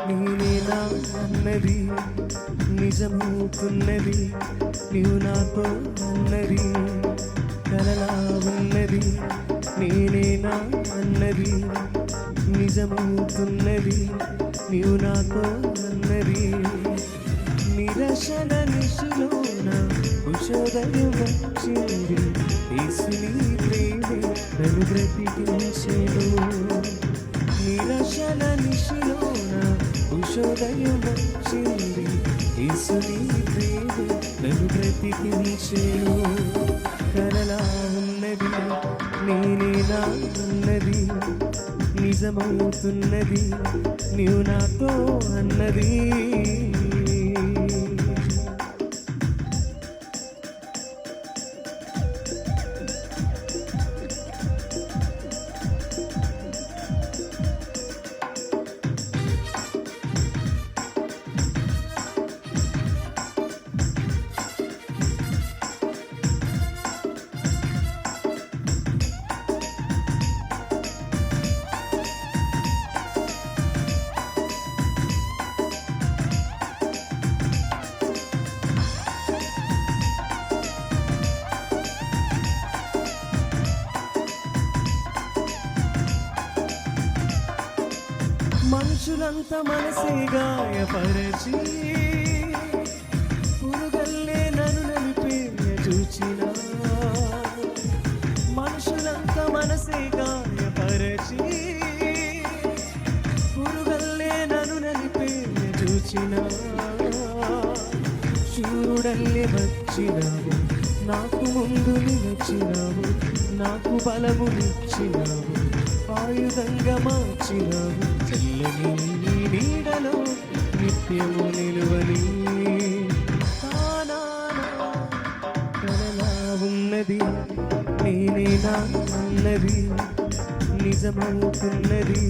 నేనేనా అన్నది నిజమవుతున్నది, నీవు నాతో అన్నది కలలా ఉన్నది. నేనేనా అన్నది నిజమవుతున్నది, నీవు నాతో అన్నది. నిరశన నిశలోన ఉషోదయం వచ్చింది, యేసుని ప్రేమే నన్ను బ్రతికించెను. నిరశన నిశలోన ఉషోదయం వచ్చింది, యేసుని ప్రేమే నన్ను బ్రతికించెను. కలలా ఉన్నది నేనేనా అన్నది నిజమవుతున్నది, నీవు నాతో అన్నది. మనుషులంతా మనసే గాయపరచి పురుగల్లే నన్ను నలిపే చూచిన. మనుషులంతా మనసే గాయపరచి పురుగల్లే నన్ను నలిపే చూచిన. చూడల్లే వచ్చినావు, నాకు ముందు నిలిచినావు, నాకు బలమునిచ్చినావు, ఆయుధంగా మార్చినావు. చల్లని నీడలో నిత్యము నిలువని కలలా ఉన్నది నేనేనా అన్నది నిజమవుతున్నది,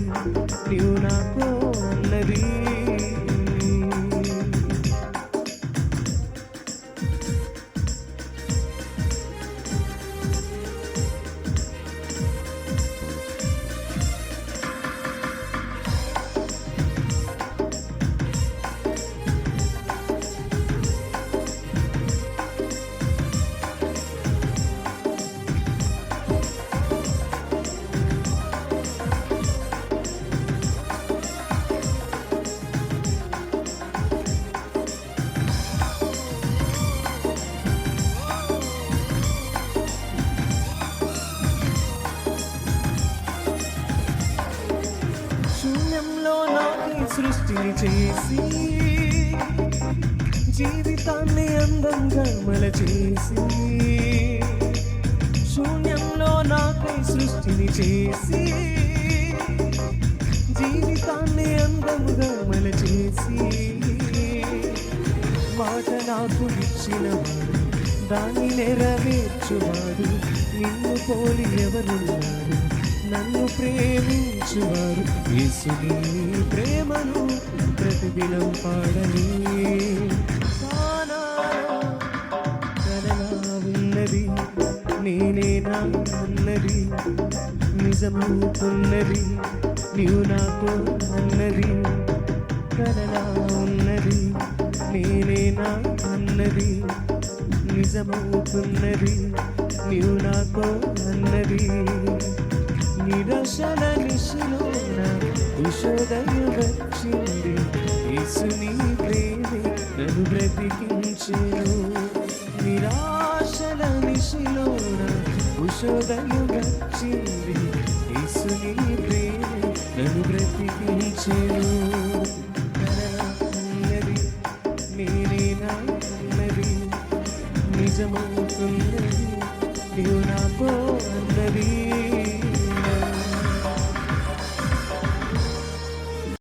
నీవు నాతో అన్నది. శూన్యంలో నాకై సృష్టిని చేసి జీవితాన్ని అందంగా మలచేసి. శూన్యంలో నాకై సృష్టిని చేసి జీవితాన్ని అందంగా మలచేసి. మాట నాకు ఇచ్చినవాడు, దాన్ని నెరవేర్చువాడు, నిన్ను పోలి ఎవరున్నారు, నన్ను ప్రేమించువారు. యేసుని ప్రేమను ప్రతిదినం పాడని. కలలా ఉన్నది నేనేనా అన్నది నిజమవుతున్నది, నీవు నాతో అన్నది. కలలా ఉన్నది నేనేనా అన్నది నిజమవుతున్నది, నీవు నాతో అన్నది. నిరశన నిశలోన ఉషోదయం వచ్చింది, యేసుని ప్రేమే నన్ను బ్రతికించెను. నిరాశల నిశలోన ఉషోదయం వచ్చింది, యేసుని ప్రేమే నన్ను బ్రతికించెను. కలలా ఉన్నది నేనేనా అన్నది నిజమవుతున్నది,